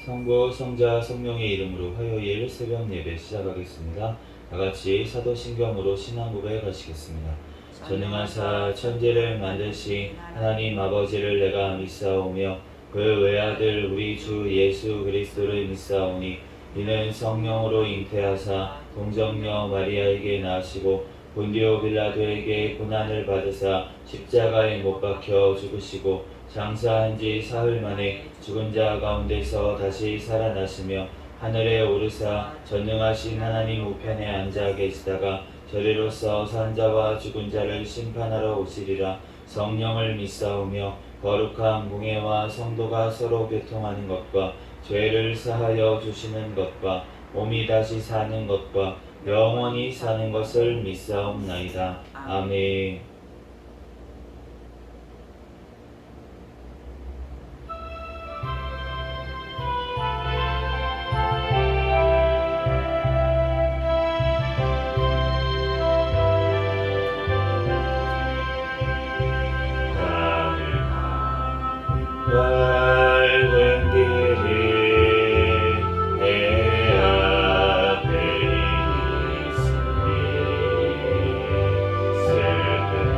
성부, 성자, 성령의 이름으로 화요일 새벽 예배 시작하겠습니다. 다같이 사도신경으로 신앙 고백하시겠습니다. 전능하사 천지를 만드신 하나님 아버지를 내가 믿사오며 그 외아들 우리 주 예수 그리스도를 믿사오니 이는 성령으로 잉태하사 동정녀 마리아에게 낳으시고 본디오 빌라도에게 고난을 받으사 십자가에 못 박혀 죽으시고 장사한 지 사흘 만에 죽은 자 가운데서 다시 살아나시며 하늘에 오르사 전능하신 하나님 우편에 앉아 계시다가 저리로서 산 자와 죽은 자를 심판하러 오시리라. 성령을 믿사오며 거룩한 뭉회와 성도가 서로 교통하는 것과 죄를 사하여 주시는 것과 몸이 다시 사는 것과 영원히 사는 것을 믿사옵나이다. 아멘. 맑은 길이 내 앞에 있으니 슬픈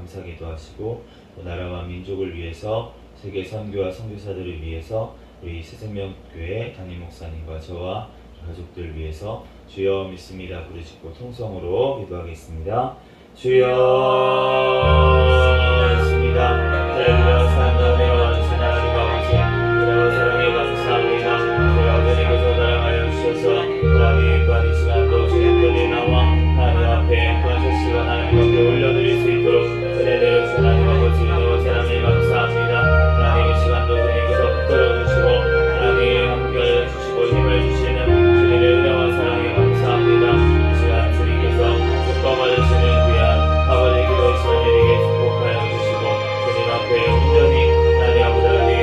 감사기도 하시고 또 나라와 민족을 위해서 세계 선교와 선교사들을 위해서 우리 새생명교회 담임 목사님과 저와 가족들 위해서 주여 믿습니다 부르짖고 통성으로 기도하겠습니다. 주여 믿습니다. 할렐루야. 사랑하며 와주신 하나님 아버지 은혜와 사랑에 감사합니다. 주여 하나님께서 사랑하여 주셔서 하나님 또한 이 시간도 주님 편에 나와 하나님 앞에 또한 첫 시간 하나님 앞에 올려드릴 수 있도록 은혜 내려주신 하나님 아버지 은혜와 사랑에 감사합니다. 하나님 이 시간도 주님께서 붙들어주시고 하나님 함께하여 주시고 힘을 주시는 주님의 은혜와 사랑에 감사합니다. 이 시간 주님께서 축복받으시는 귀한 아버지 기도의 시간에게 축복하여 주시고 주님 앞에 온전히 하나님 아버지 하나님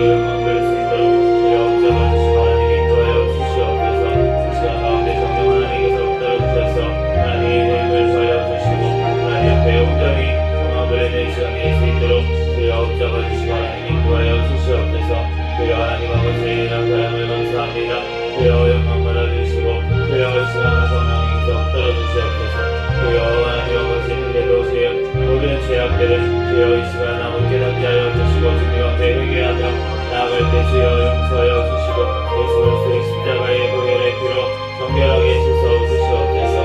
영광 될 수 있도록 주여 붙잡아주시고 하나님 인도하여 주시옵소서. 이 시간 가운데 성령 하나님께서 붙들어주셔서 하나님의 힘을 더하여 주시고 하나님 앞에 온전히 성령을 내 시간이 될 수 있도록 주여 붙잡아주시고 하나님 인도하여 주시옵소서. 주여 하나님 아버지 이런 사랑을 감사합니다. 주여 영광 받아주시고 주여 이 시간 성령님께서 붙들어주시옵소서. 주여 하나님 아버지 근데도 주여 모든 죄악들을 주여 이 시간 아버지 깨닫게 하여 주시고 주님 앞에 회개하며 나아갈 때 주여 용서하여 주시고 예수 그리스도의 십자가의 보혈의 피로 정결하게 씻어 주시옵소서.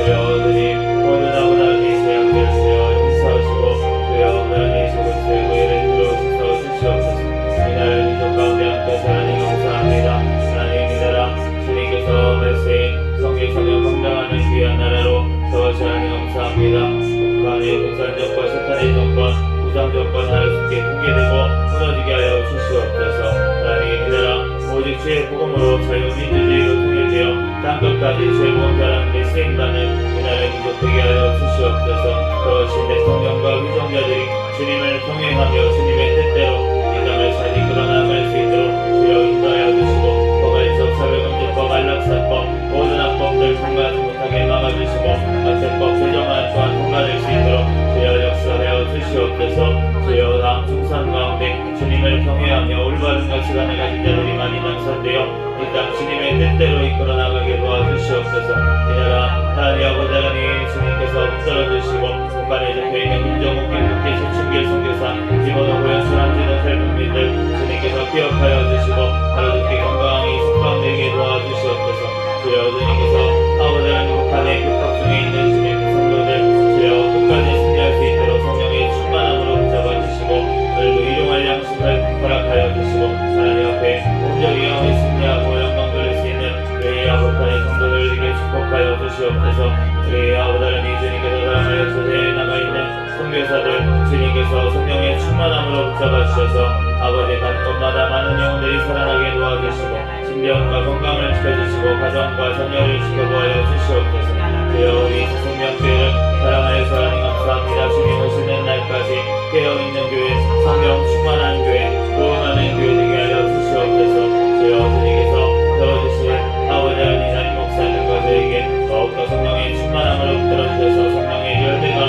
주여 주님 모든 아버지 하나님의 죄악들을 주여 용서하시고 주여 하나님 예수 그리스도의 보혈의 피로 씻어 주시옵소서. 이 나라를 민족 가운데 함께 하나님 감사합니다. 하나님 이 나라 주님께서 말씀인 성경성령 건강하는 귀한 나라로 저와시 하나님 감사합니다. 북한의 공산정권 사탄의 정권 우상정권 하나님께 붕괴되고 무너지게 하여 주시옵소서. 하나님 이 나라 오직 주의 복음으로 자유민주주의로 통일되어 땅끝까지 주의 복음자라는 데 쓰임받는 이 나라의 민족 되게 하여 주시옵소서. 거신 대통령과 위정자들이 주님을 통행하며 주님의 뜻대로 이 땅을 잘 이끌어나갈 수 있도록 주여 인도하여 주시고 포괄적 사회금지법 안락사법 모든 악법들 통과하지 못하게 막아주시고 악세법 제정안 또한 통과될 수 있도록 주여 역사하여 주시옵소서. 주여 다음 중산 가운데 주님을 경외하며 올바른 가치관을 가진 자들이 많이 당선되어 이 땅 주님의 뜻대로 이끌어 나가게 도와주시옵소서. 이 나라 하나님 아버지 하나님 주님께서 붙들어주시고 북한에 적혀있는 김정욱, 김국기, 최충길 선교사 김원호 고현수 한진호 탈북민들 주님께서 기억하여 주시고 하루늦게 건강히 숙박되게 도와주시옵소서. 주여 주님께서 아버지 하나님 북한의 핍박 중에 있는 주님의 성도들 주여 끝까지 승리할 수 있도록 성령의 충만함으로 붙잡아주시고 오늘도 일용할 양식을 허락하여 주시고 하나님 앞에 온전히 영의 승리하고 영광 돌릴 수 있는 우리 북한의 성도들에게 축복하여 주시옵소서. 우리 아버지 하나님 주님께서 사랑하여 소재에 남아있는 선교사들 주님께서 성령의 충만함으로 붙잡아주셔서 아버지 가는 곳마다 많은 영혼들이 살아나게 도와주시고 신병과 건강을 지켜주시고 가정과 자녀를 지켜보아여 주시옵소서. 주여 우리 새생명교회를 사랑하여서 하나님 감사합니다. 주님 오시는 날까지 깨어있는 교회, 성령 충만한 교회, 도움하는 교회 되게 하여 주시옵소서. 주여 주님께서 세워주신 아버지 하나님 담임 목사님과 저에게 더욱더 성령의 충만함으로 붙들어주셔서 성령의 열매가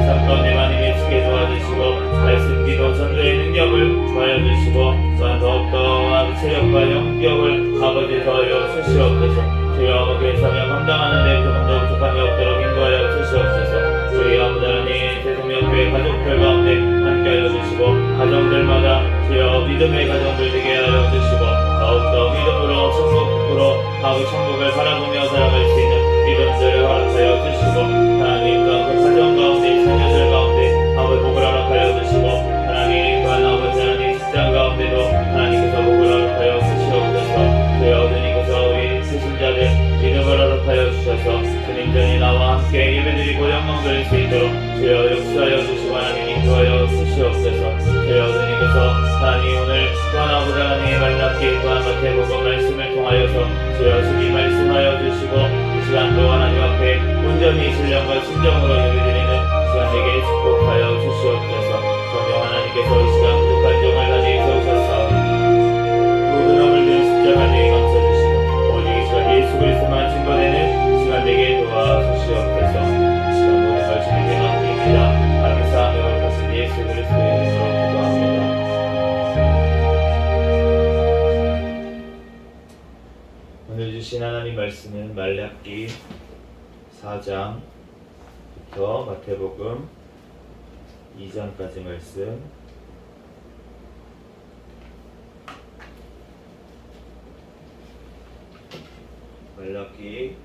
삶 가운데 많이 맺히게 도와주시고 말씀 기도 전도의 능력을 더하여 주시고 또한 더욱더 체력과 영격을 아버지 더하여 주시옵소서. 주여 아버지의 사명 감당하는 데 조금 더 부족함이 없도록 인도하여 주시옵소서. 우리 아버지 하나님 새생명교회 가족들 가운데 함께하여 주시고 가정들마다 주여 믿음의 가정들 되게 하여 주시고 더욱더 믿음으로 천국으로 아버지 천국을 바라보며 살아갈 수 있는 믿음들을 허락하여 주시고 하나님 또한 그 가정 가운데 자녀들 가운데 아버지 복을 허락하여 주시고 하나님 또한 아버지 하나님 직장 가운데도 하나님께서 복을 허락하여 주시옵소서. 주여 주님께서 우리 세신자들 믿음을 허락하여 주셔서 주님 전이 나와 함께 예배드리고 영광 돌릴 수 있도록 주여 역사하여 주시고 하나님 인도하여 주시옵소서. 주여 주님께서 하나님 오늘 또한 아버지 하나님의 말씀기 또한 마태복음 말씀을 통하여서 주여 주님 말씀하여 주시고 이 시간도 하나님 앞에 온전히 신령과 진정으로 예배드리는 시간 되게 축복하여 주시옵소서. 성령 하나님께서 이 시간 부족한 종을 다시 세우셨사오니 모든 허물 든 십자가 되게 감춰주시고 오직 이 시간 예수 그리스도만 증거되는 시간 되게 도와주시옵소서. 이 시간 모든 걸 주님께 맡깁니다. 감사하며 받으신 예수 그리스도의 이름으로 기도합니다. 오늘 주신 하나님 말씀은 말라기 4장부터 마태복음 2장까지 말씀. 말라기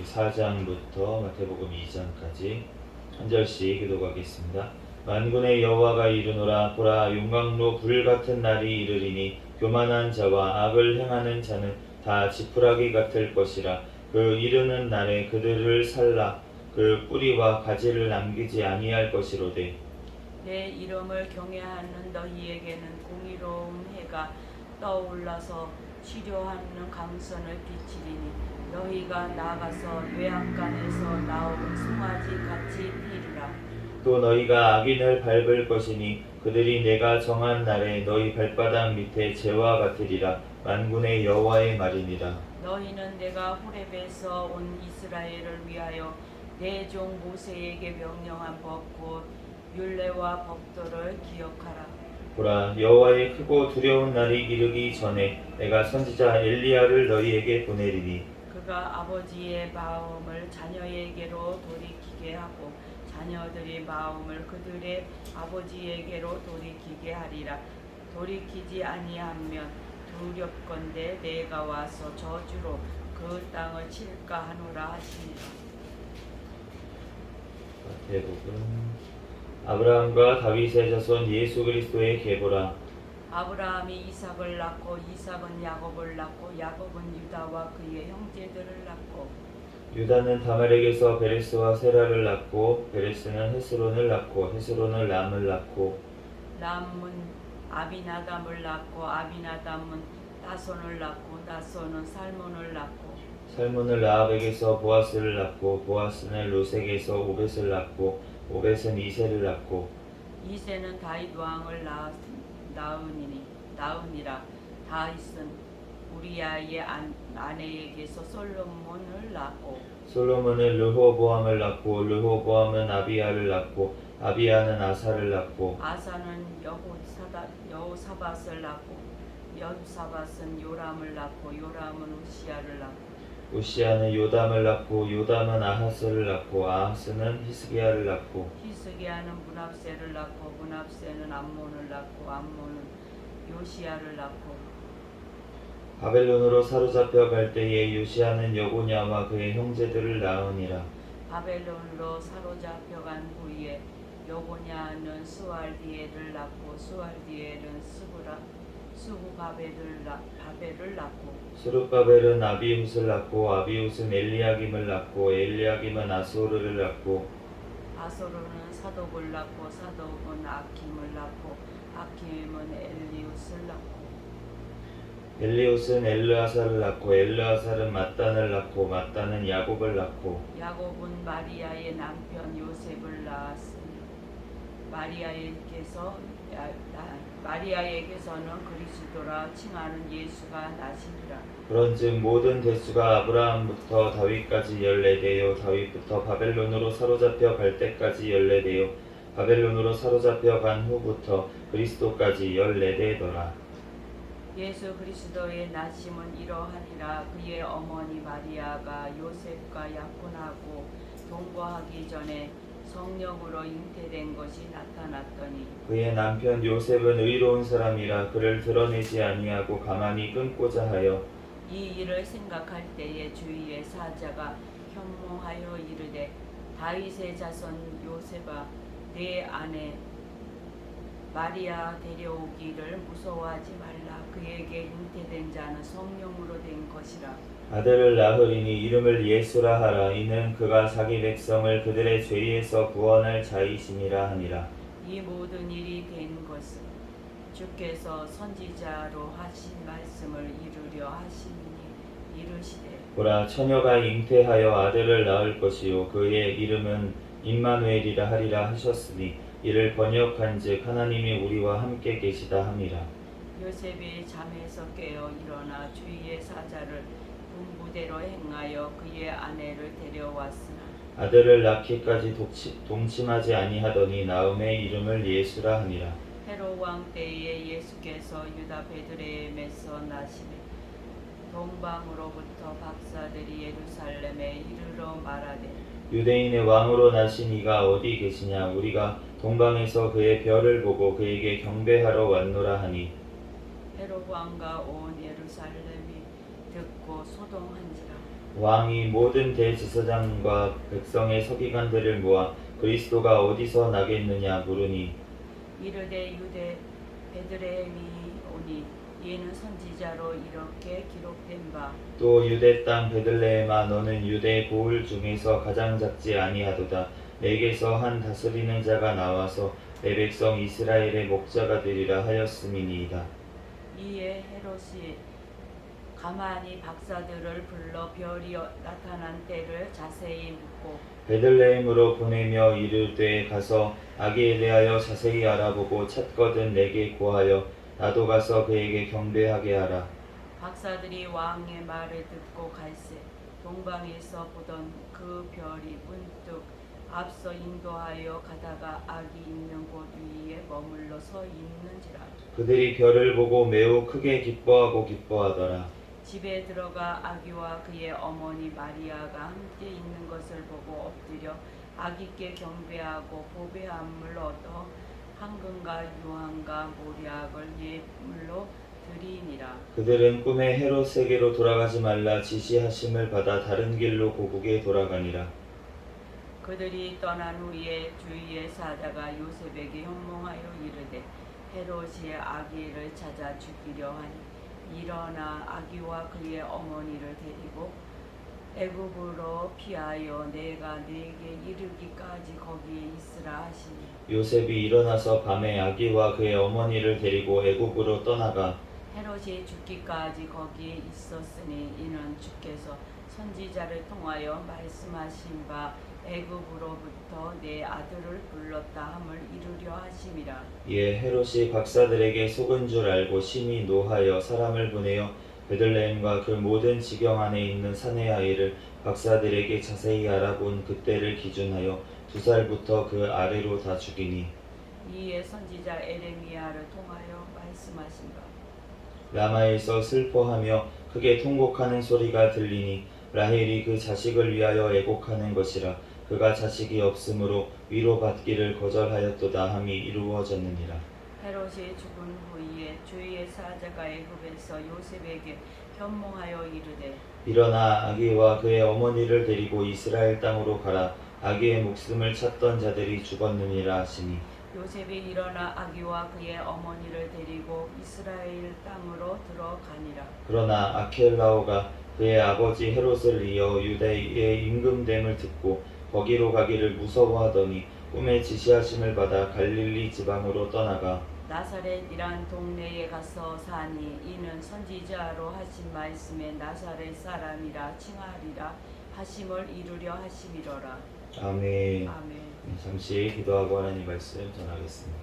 4장부터 마태복음 2장까지 한 절씩 기도하겠습니다. 만군의 여호와가 이르노라. 보라, 용광로 불같은 날이 이르리니 교만한 자와 악을 행하는 자는 다 지푸라기 같을 것이라. 그 이르는 날에 그들을 살라. 그 뿌리와 가지를 남기지 아니할 것이로되. 내 이름을 경외하는 너희에게는 공의로운 해가 떠올라서 치료하는 강선을 비치리니 너희가 나가서 외양간에서 나온 송아지 같이 피리라. 또 너희가 악인을 밟을 것이니 그들이 내가 정한 날에 너희 발바닥 밑에 재와 같으리라. 만군의 여호와의 말이니라. 너희는 내가 호렙에서 온 이스라엘을 위하여 내 종 모세에게 명령한 법 곧 율례와 법도를 기억하라. 보라, 여호와의 크고 두려운 날이 이르기 전에 내가 선지자 엘리야를 너희에게 보내리니 그가 아버지의 마음을 자녀에게로 돌이키게 하고 자녀들의 마음을 그들의 아버지에게로 돌이키게 하리라. 돌이키지 아니하면 두렵건대 내가 와서 저주로 그 땅을 칠까 하노라 하시니라. 마태복음. 아브라함과 다윗의 자손 예수 그리스도의 계보라. 아브라함이 이삭을 낳고 이삭은 야곱을 낳고 야곱은 유다와 그의 형제들을 낳고 유다는 다말에게서 베레스와 세라를 낳고 베레스는 헤스론을 낳고 헤스론은 람을 낳고 람은 아비나담을 낳고 아비나담은 나손을 낳고 나손은 살몬을 낳고 살몬은 라합에게서 보아스를 낳고 보아스는 루색에서 오벳을 낳고 오벳은 이새를 낳고 이새는 다윗 왕을 낳으니라. 다윗은 우리아의 아내에게서 솔로몬을 낳고 솔로몬은 르호보암을 낳고 르호보암은 아비야를 낳고 아비야는 아사를 낳고 아사는 여호사밧을 낳고 여호사밧은 요람을 낳고 요람은 우시야를 낳고 우시야는 요담을 낳고 요담은 아하스를 낳고 아하스는 히스기야를 낳고 히스기야는 문합세를 낳고 문합세는 암몬을 낳고 암몬은 요시야를 낳고 바벨론으로 사로잡혀 갈 때에 요시야는 여고냐와 그의 형제들을 낳으니라. 바벨론으로 사로잡혀간 후에 여고냐는 스왈디엘을 낳고 스왈디엘은 스후바벨을 낳고 스룹바벨은 아비훗을 낳고 아비훗은 엘리야김을 낳고 엘리야김은 아소르를 낳고 아소르는 사독을 낳고 사독은 아킴을 낳고 아킴은 엘리웃을 낳고 엘리웃은 엘르아사를 낳고 엘르아사는 mat단을 낳고 mat단은 야곱을 낳고 야곱은 마리아의 남편 요셉을 낳았으니 마리아에게서는 그리스도라 칭하는 예수가 나시니라. 그런즉 모든 대수가 아브라함부터 다윗까지 14대요 다윗부터 바벨론으로 사로잡혀 갈 때까지 14대요 바벨론으로 사로잡혀 간 후부터 그리스도까지 14대더라. 예수 그리스도의 나심은 이러하니라. 그의 어머니 마리아가 요셉과 약혼하고 동거하기 전에 성령으로 잉태된 것이 나타났더니 그의 남편 요셉은 의로운 사람이라 그를 드러내지 아니하고 가만히 끊고자 하여 이 일을 생각할 때에 주위의 사자가 현몽하여 이르되 다윗의 자손 요셉아 내 아내 마리아 데려오기를 무서워하지 말라. 그에게 잉태된 자는 성령으로 된 것이라. 아들을 낳으리니 이름을 예수라 하라. 이는 그가 자기 백성을 그들의 죄에서 구원할 자이심이라 하니라. 이 모든 일이 된 것은 주께서 선지자로 하신 말씀을 이루려 하시니 이르시되 보라, 처녀가 잉태하여 아들을 낳을 것이요 그의 이름은 임마누엘이라 하리라 하셨으니 이를 번역한즉 하나님이 우리와 함께 계시다 함이라. 요셉이 잠에서 깨어 일어나 주위의 사자를 분부대로 행하여 그의 아내를 데려왔으나 아들을 낳기까지 동침하지 아니하더니 나음의 이름을 예수라 하니라. 헤롯 왕 때에 예수께서 유다 베들레헴에서 나시되 동방으로부터 박사들이 예루살렘에 이르러 말하되 유대인의 왕으로 나신 이가 어디 계시냐? 우리가 동방에서 그의 별을 보고 그에게 경배하러 왔노라 하니 헤롯 왕과 온 예루살렘이 듣고 소동한지라. 왕이 모든 대제사장과 백성의 서기관들을 모아 그리스도가 어디서 나겠느냐 물으니 이르되 유대 베들레헴이 오니 이는 선지자로 이렇게 기록된 바 또 유대 땅 베들레헴아 너는 유대 고을 중에서 가장 작지 아니하도다. 내게서 한 다스리는 자가 나와서 내 백성 이스라엘의 목자가 되리라 하였음이니이다. 이에 헤롯이 가만히 박사들을 불러 별이 나타난 때를 자세히 묻고 베들레헴으로 보내며 이르되 가서 아기에 대하여 자세히 알아보고 찾거든 내게 고하여 나도 가서 그에게 경배하게 하라. 박사들이 왕의 말을 듣고 갈새 동방에서 보던 그 별이 문득 앞서 인도하여 가다가 아기 있는 곳 위에 머물러 서 있는지라. 그들이 별을 보고 매우 크게 기뻐하고 기뻐하더라. 집에 들어가 아기와 그의 어머니 마리아가 함께 있는 것을 보고 엎드려 아기께 경배하고 보배함을 얻어 황금과 유황과 모략을 예물로 드리니라. 그들은 꿈에 헤롯에게로 돌아가지 말라 지시하심을 받아 다른 길로 고국에 돌아가니라. 그들이 떠난 후에 주위의 사자가 요셉에게 현몽하여 이르되 헤롯이 아기를 찾아 죽이려 하니 일어나 아기와 그의 어머니를 데리고 애굽으로 피하여 내가 네게 이르기까지 거기에 있으라 하시니 요셉이 일어나서 밤에 아기와 그의 어머니를 데리고 애굽으로 떠나가 헤롯이 죽기까지 거기에 있었으니 이는 주께서 선지자를 통하여 말씀하신 바 애굽으로부터 내 아들을 불렀다 함을 이루려 하심이라. 이에 헤롯이 박사들에게 속은 줄 알고 심히 노하여 사람을 보내어 베들레헴과 그 모든 지경 안에 있는 사내 아이를 박사들에게 자세히 알아본 그때를 기준하여 2살부터 그 아래로 다 죽이니 이에 선지자 에레미야를 통하여 말씀하신 바 라마에서 슬퍼하며 크게 통곡하는 소리가 들리니 라헬이 그 자식을 위하여 애곡하는 것이라. 그가 자식이 없으므로 위로받기를 거절하였도다 함이 이루어졌느니라. 헤롯이 죽은 후에 주위의 사자가 애굽에서 요셉에게 현몽하여 이르되 일어나 아기와 그의 어머니를 데리고 이스라엘 땅으로 가라. 아기의 목숨을 찾던 자들이 죽었느니라 하시니 요셉이 일어나 아기와 그의 어머니를 데리고 이스라엘 땅으로 들어가니라. 그러나 아켈라오가 그의 아버지 헤롯을 이어 유대의 임금됨을 듣고 거기로 가기를 무서워하더니 꿈에 지시하심을 받아 갈릴리 지방으로 떠나가 나사렛이란 동네에 가서 사니 이는 선지자로 하신 말씀에 나사렛 사람이라 칭하리라 하심을 이루려 하심이로라. 아멘. 아멘. 잠시 기도하고 하나님 말씀 전하겠습니다.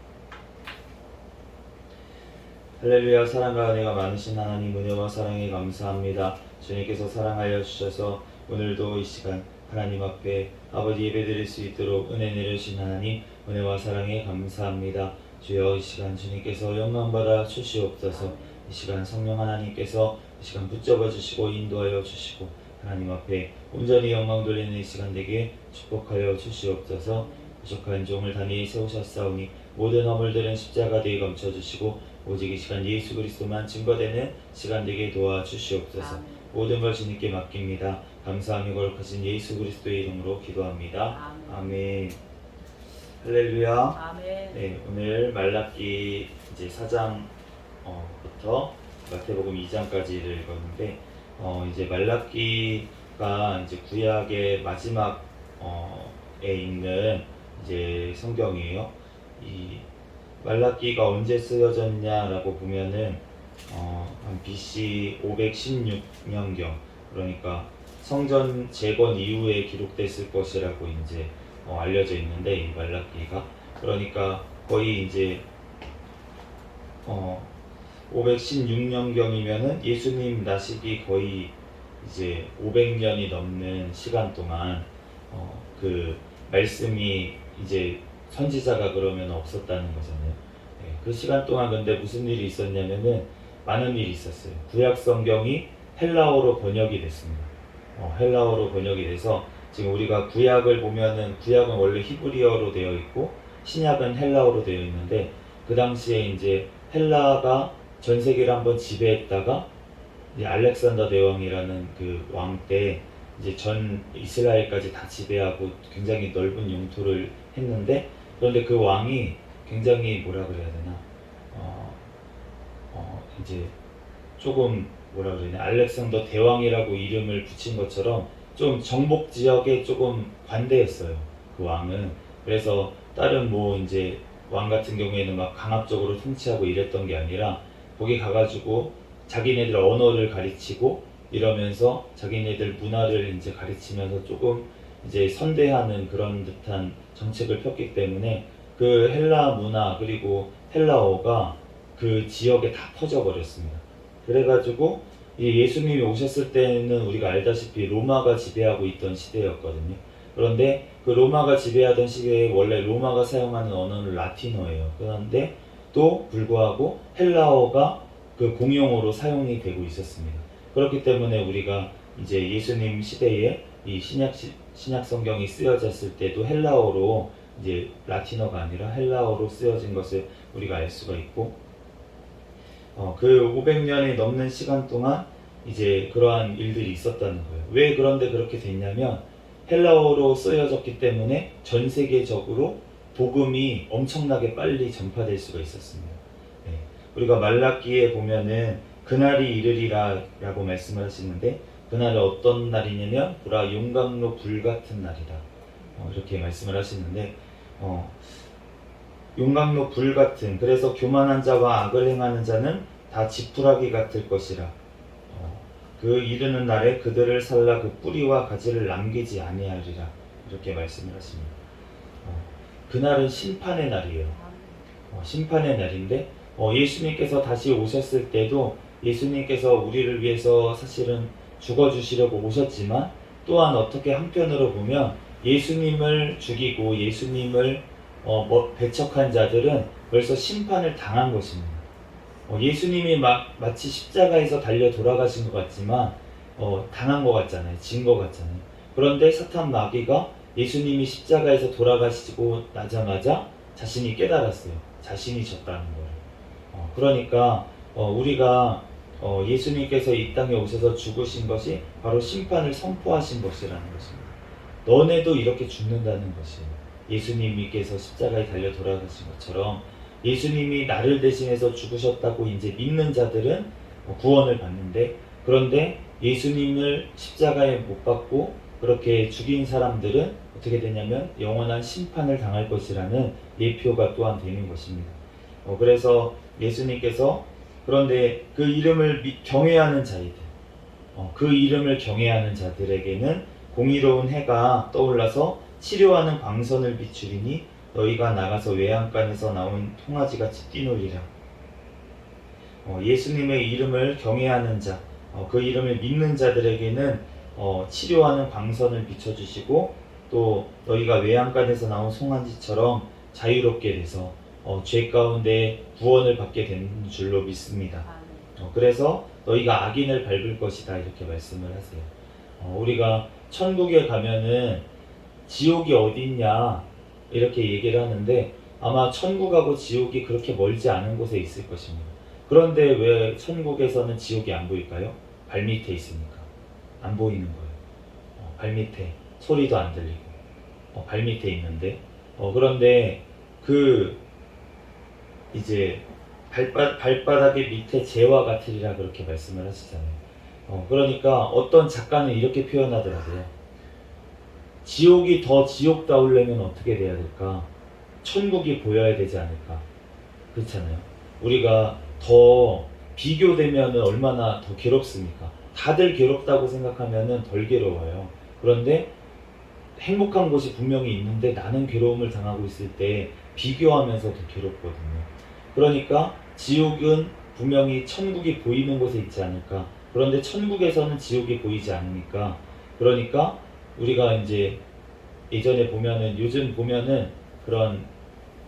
할렐루야. 사랑과 은혜가 많으신 하나님 은혜와 사랑에 감사합니다. 주님께서 사랑하여 주셔서 오늘도 이 시간 하나님 앞에 아버지 예배드릴 수 있도록 은혜 내려주신 하나님 은혜와 사랑에 감사합니다. 주여 이 시간 주님께서 영광받아 주시옵소서. 이 시간 성령 하나님께서 이 시간 붙잡아 주시고 인도하여 주시고 하나님 앞에 온전히 영광 돌리는 이 시간 되게 축복하여 주시옵소서. 부족한 종을 단히 세우셨사오니 모든 허물들은 십자가 뒤에 감춰주시고 오직 이 시간 예수 그리스도만 증거되는 시간 되게 도와주시옵소서. 아멘. 모든 걸 주님께 맡깁니다. 감사하며 거룩하신 예수 그리스도의 이름으로 기도합니다. 아멘. 할렐루야. 아멘. 네, 오늘 말라기 이제 4장부터 마태복음 2장까지를 읽었는데 이제 말라기가 이제 구약의 마지막에 있는 이제 성경이에요. 이 말라기가 언제 쓰여졌냐라고 보면은 한 BC 516년경 그러니까 성전 재건 이후에 기록됐을 것이라고 이제 알려져 있는데 이 말라기가 그러니까 거의 이제 516년경이면은 예수님 나시기 거의 이제 500년이 넘는 시간 동안 그 말씀이 이제 선지자가 그러면 없었다는 거잖아요. 네, 그 시간 동안 근데 무슨 일이 있었냐면은 많은 일이 있었어요. 구약 성경이 헬라어로 번역이 됐습니다. 헬라어로 번역이 돼서 지금 우리가 구약을 보면은 구약은 원래 히브리어로 되어 있고 신약은 헬라어로 되어 있는데 그 당시에 이제 헬라가 전 세계를 한번 지배했다가 이제 알렉산더 대왕이라는 그 왕 때 이제 전 이스라엘까지 다 지배하고 굉장히 넓은 영토를 했는데 그런데 그 왕이 굉장히 뭐라 그래야 되나 이제 조금 뭐라 그러냐 알렉산더 대왕이라고 이름을 붙인 것처럼 좀 정복 지역에 조금 관대했어요. 그 왕은. 그래서 다른 뭐 이제 왕 같은 경우에는 막 강압적으로 통치하고 이랬던 게 아니라 거기 가가지고 자기네들 언어를 가르치고 이러면서 자기네들 문화를 이제 가르치면서 조금 이제 선대하는 그런 듯한 정책을 폈기 때문에 그 헬라 문화 그리고 헬라어가 그 지역에 다 퍼져 버렸습니다. 그래가지고 이 예수님이 오셨을 때는 우리가 알다시피 로마가 지배하고 있던 시대였거든요. 그런데 그 로마가 지배하던 시대에 원래 로마가 사용하는 언어는 라틴어예요. 그런데 또 불구하고 헬라어가 그 공용어로 사용이 되고 있었습니다. 그렇기 때문에 우리가 이제 예수님 시대에 이 신약 성경이 쓰여졌을 때도 헬라어로 이제 라틴어가 아니라 헬라어로 쓰여진 것을 우리가 알 수가 있고 그 500년이 넘는 시간 동안 이제 그러한 일들이 있었다는 거예요. 왜 그런데 그렇게 됐냐면 헬라어로 쓰여졌기 때문에 전 세계적으로 복음이 엄청나게 빨리 전파될 수가 있었습니다. 네. 우리가 말라기에 보면은 그날이 이르리라 라고 말씀을 하시는데 그날은 어떤 날이냐면 보라 용광로 불 같은 날이다. 이렇게 말씀을 하시는데 용광로 불 같은 그래서 교만한 자와 악을 행하는 자는 다 지푸라기 같을 것이라. 그 이르는 날에 그들을 살라 그 뿌리와 가지를 남기지 아니하리라. 이렇게 말씀을 하십니다. 그날은 심판의 날이에요. 심판의 날인데 예수님께서 다시 오셨을 때도 예수님께서 우리를 위해서 사실은 죽어주시려고 오셨지만 또한 어떻게 한편으로 보면 예수님을 죽이고 예수님을 배척한 자들은 벌써 심판을 당한 것입니다. 예수님이 마치 십자가에서 달려 돌아가신 것 같지만 당한 것 같잖아요. 진 것 같잖아요. 그런데 사탄 마귀가 예수님이 십자가에서 돌아가시고 나자마자 자신이 깨달았어요. 자신이 졌다는 거예요. 그러니까 우리가 예수님께서 이 땅에 오셔서 죽으신 것이 바로 심판을 선포하신 것이라는 것입니다. 너네도 이렇게 죽는다는 것이에요. 예수님께서 십자가에 달려 돌아가신 것처럼 예수님이 나를 대신해서 죽으셨다고 이제 믿는 자들은 구원을 받는데 그런데 예수님을 십자가에 못 박고 그렇게 죽인 사람들은 어떻게 되냐면 영원한 심판을 당할 것이라는 예표가 또한 되는 것입니다. 그래서 예수님께서 그런데 그 이름을 경외하는 자들, 그 이름을 경외하는 자들에게는 공의로운 해가 떠올라서 치료하는 광선을 비추리니 너희가 나가서 외양간에서 나온 송아지같이 뛰놀리라. 예수님의 이름을 경외하는 자, 그 이름을 믿는 자들에게는 치료하는 광선을 비춰주시고 또 너희가 외양간에서 나온 송아지처럼 자유롭게 돼서 죄 가운데 구원을 받게 된 줄로 믿습니다. 그래서 너희가 악인을 밟을 것이다 이렇게 말씀을 하세요. 우리가 천국에 가면은 지옥이 어디 있냐 이렇게 얘기를 하는데 아마 천국하고 지옥이 그렇게 멀지 않은 곳에 있을 것입니다. 그런데 왜 천국에서는 지옥이 안 보일까요? 발밑에 있으니까 안 보이는 거예요. 발밑에 소리도 안 들리고 발밑에 있는데 그런데 그 이제 발바닥의 밑에 재와 같으리라 그렇게 말씀을 하시잖아요. 그러니까 어떤 작가는 이렇게 표현하더라고요. 지옥이 더 지옥다우려면 어떻게 돼야 될까? 천국이 보여야 되지 않을까? 그렇잖아요. 우리가 더 비교되면 얼마나 더 괴롭습니까? 다들 괴롭다고 생각하면 덜 괴로워요. 그런데 행복한 곳이 분명히 있는데 나는 괴로움을 당하고 있을 때 비교하면서 더 괴롭거든요. 그러니까 지옥은 분명히 천국이 보이는 곳에 있지 않을까? 그런데 천국에서는 지옥이 보이지 않으니까 그러니까 우리가 이제 예전에 보면은 요즘 보면은 그런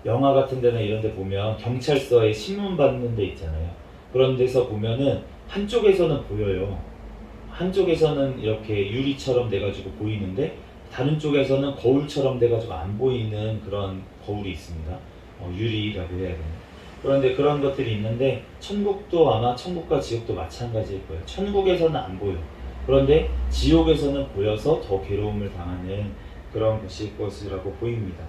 영화 같은 데나 이런 데 보면 경찰서에 신문 받는 데 있잖아요. 그런 데서 보면은 한쪽에서는 보여요. 한쪽에서는 이렇게 유리처럼 돼가지고 보이는데 다른 쪽에서는 거울처럼 돼가지고 안 보이는 그런 거울이 있습니다. 유리라고 해야 되나. 그런데 그런 것들이 있는데 천국도 아마 천국과 지옥도 마찬가지일 거예요. 천국에서는 안 보여. 그런데 지옥에서는 보여서 더 괴로움을 당하는 그런 것일 것이라고 보입니다.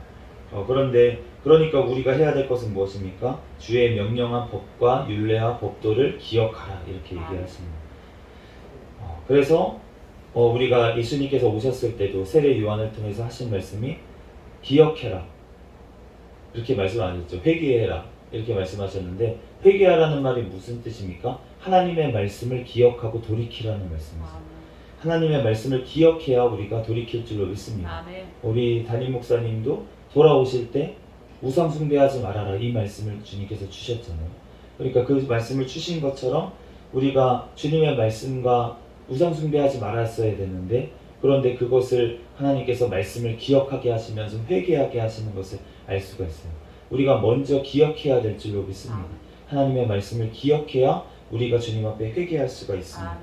그런데 그러니까 우리가 해야 될 것은 무엇입니까? 주의 명령한 법과 율례와 법도를 기억하라 이렇게 얘기하십니다. 그래서 우리가 예수님께서 오셨을 때도 세례 요한을 통해서 하신 말씀이 기억해라 이렇게 말씀 안 했죠. 회개해라 이렇게 말씀하셨는데 회개하라는 말이 무슨 뜻입니까? 하나님의 말씀을 기억하고 돌이키라는 말씀이죠. 하나님의 말씀을 기억해야 우리가 돌이킬 줄로 믿습니다. 아멘. 우리 담임 목사님도 돌아오실 때 우상 숭배하지 말아라 이 말씀을 주님께서 주셨잖아요. 그러니까 그 말씀을 주신 것처럼 우리가 주님의 말씀과 우상 숭배하지 말았어야 되는데 그런데 그것을 하나님께서 말씀을 기억하게 하시면서 회개하게 하시는 것을 알 수가 있어요. 우리가 먼저 기억해야 될 줄로 믿습니다. 하나님의 말씀을 기억해야 우리가 주님 앞에 회개할 수가 있습니다.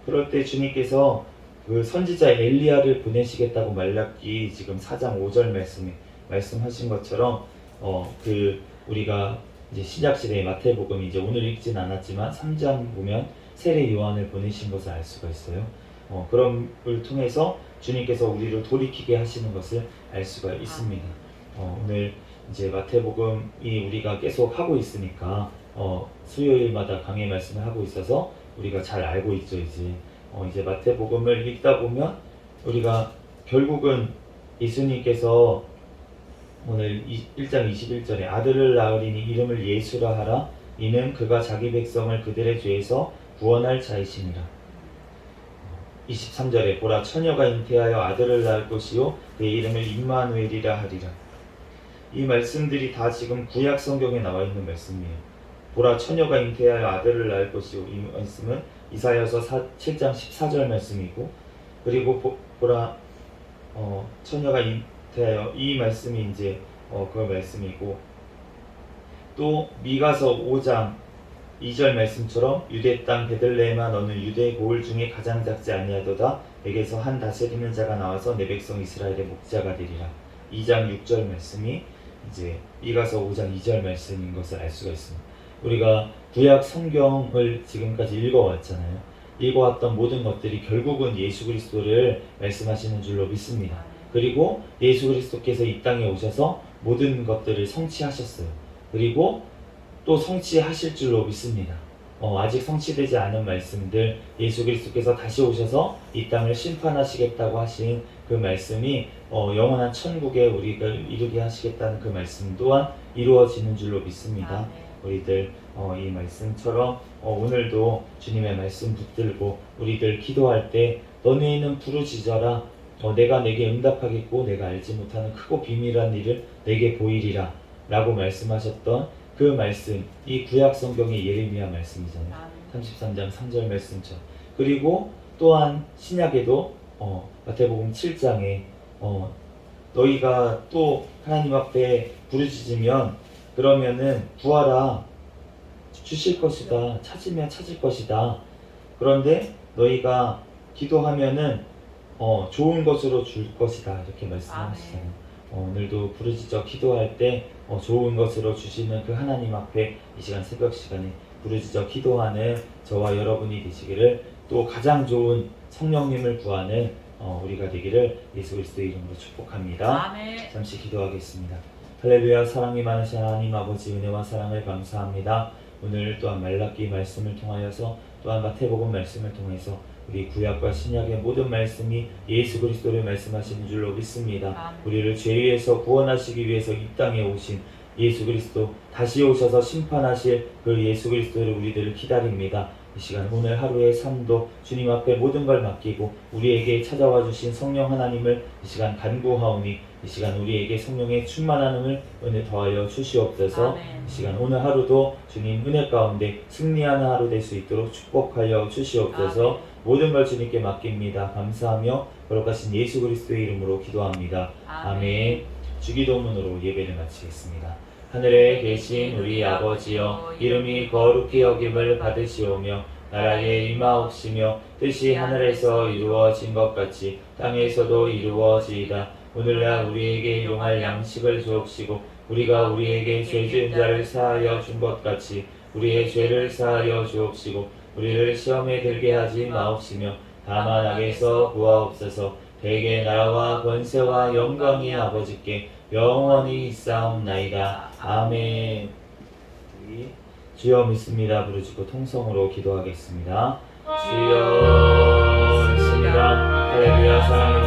그럴 때 주님께서 그 선지자 엘리야를 보내시겠다고 말라기 지금 4장 5절 말씀에 말씀하신 것처럼 그 우리가 이제 신약 시대의 마태복음 이제 오늘 읽진 않았지만 3장 보면 세례 요한을 보내신 것을 알 수가 있어요. 그런 걸 통해서 주님께서 우리를 돌이키게 하시는 것을 알 수가 있습니다. 오늘 이제 마태복음이 우리가 계속 하고 있으니까 수요일마다 강의 말씀을 하고 있어서 우리가 잘 알고 있죠. 이제 마태복음을 읽다 보면 우리가 결국은 예수님께서 오늘 1장 21절에 아들을 낳으리니 이름을 예수라 하라 이는 그가 자기 백성을 그들의 죄에서 구원할 자이시니라. 23절에 보라 처녀가 잉태하여 아들을 낳을 것이요 그의 이름을 임마누엘이라 하리라. 이 말씀들이 다 지금 구약 성경에 나와 있는 말씀이에요. 보라 처녀가 잉태하여 아들을 낳을 것이요 이 말씀은 이사야서 7장 14절 말씀이고 그리고 보라 처녀가 잉태하여 이 말씀이 이제 그 말씀이고 또 미가서 5장 2절 말씀처럼 유대 땅 베들레헴아 너는 유대 고을 중에 가장 작지 아니하도다 내게서 한 다스리는 자가 나와서 내 백성 이스라엘의 목자가 되리라. 2장 6절 말씀이 이제 미가서 5장 2절 말씀인 것을 알 수가 있습니다. 우리가 구약 성경을 지금까지 읽어왔잖아요. 읽어왔던 모든 것들이 결국은 예수 그리스도를 말씀하시는 줄로 믿습니다. 그리고 예수 그리스도께서 이 땅에 오셔서 모든 것들을 성취하셨어요. 그리고 또 성취하실 줄로 믿습니다. 아직 성취되지 않은 말씀들 예수 그리스도께서 다시 오셔서 이 땅을 심판하시겠다고 하신 그 말씀이 영원한 천국에 우리가 이르게 하시겠다는 그 말씀 또한 이루어지는 줄로 믿습니다. 우리들 이 말씀처럼 오늘도 주님의 말씀 붙들고 우리들 기도할 때 너네는 부르짖어라 내가 내게 응답하겠고 내가 알지 못하는 크고 비밀한 일을 내게 보이리라 라고 말씀하셨던 그 말씀 이 구약 성경의 예레미야 말씀이잖아요. 33장 3절 말씀처럼 그리고 또한 신약에도 마태복음 7장에 너희가 또 하나님 앞에 부르짖으면 그러면은 구하라 주실 것이다 찾으면 찾을 것이다 그런데 너희가 기도하면은 좋은 것으로 줄 것이다 이렇게 말씀하시잖아요. 오늘도 부르짖어 기도할 때 좋은 것으로 주시는 그 하나님 앞에 이 시간 새벽 시간에 부르짖어 기도하는 저와 여러분이 되시기를 또 가장 좋은 성령님을 구하는 우리가 되기를 예수 그리스도의 이름으로 축복합니다. 아멘. 잠시 기도하겠습니다. 할렐루야. 사랑이 많으신 하나님 아버지 은혜와 사랑을 감사합니다. 오늘 또한 말라기 말씀을 통하여서 또한 마태복음 말씀을 통해서 우리 구약과 신약의 모든 말씀이 예수 그리스도를 말씀하시는 줄로 믿습니다. 우리를 죄에서 구원하시기 위해서 이 땅에 오신 예수 그리스도 다시 오셔서 심판하실 그 예수 그리스도를 우리들을 기다립니다. 이 시간 오늘 하루의 삶도 주님 앞에 모든 걸 맡기고 우리에게 찾아와 주신 성령 하나님을 이 시간 간구하오니 이 시간 우리에게 성령의 충만함을 은혜 더하여 주시옵소서. 아멘. 이 시간 오늘 하루도 주님 은혜 가운데 승리하는 하루 될 수 있도록 축복하여 주시옵소서. 아멘. 모든 걸 주님께 맡깁니다. 감사하며 거룩하신 예수 그리스도의 이름으로 기도합니다. 아멘. 주기도문으로 예배를 마치겠습니다. 하늘에 계신 우리 아버지여 이름이 거룩히 여김을 받으시오며 나라에 임하옵시며 뜻이 하늘에서 이루어진 것 같이 땅에서도 이루어지이다. 오늘날 우리에게 일용할 양식을 주옵시고 우리가 우리에게 죄 지은 자를 사하여 준 것 같이 우리의 죄를 사하여 주옵시고 우리를 시험에 들게 하지 마옵시며 다만 악에서 구하옵소서. 대개 나라와 권세와 영광이 아버지께 영원히 있사옵나이다. 아멘. 주여 믿습니다 부르짖고 통성으로 기도하겠습니다. 주여 믿습니다. 할렐루야. 사랑의